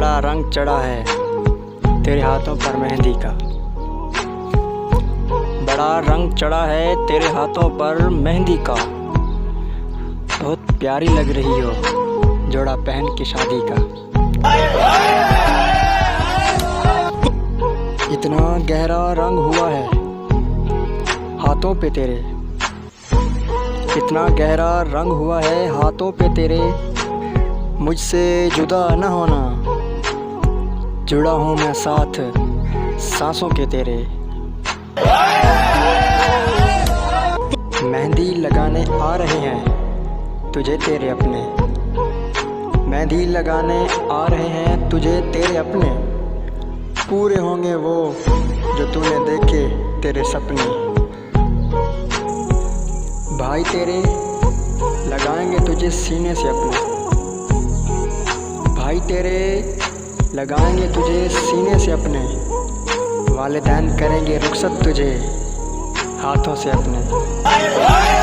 बड़ा रंग चढ़ा है तेरे हाथों पर मेहंदी का। बड़ा रंग चढ़ा है तेरे हाथों पर मेहंदी का। बहुत प्यारी लग रही हो जोड़ा पहन के शादी का। इतना गहरा रंग हुआ है हाथों पे तेरे। इतना गहरा रंग हुआ है हाथों पे तेरे। मुझसे जुदा न होना, जुड़ा हूँ मैं साथ सांसों के तेरे। मेहंदी लगाने आ रहे हैं तुझे तेरे अपने। मेहंदी लगाने आ रहे हैं तुझे तेरे अपने। पूरे होंगे वो जो तूने देखे तेरे सपने। भाई तेरे लगाएंगे तुझे सीने से अपने। भाई तेरे लगाएंगे तुझे सीने से अपने। वालिदैन करेंगे रुखसत तुझे हाथों से अपने।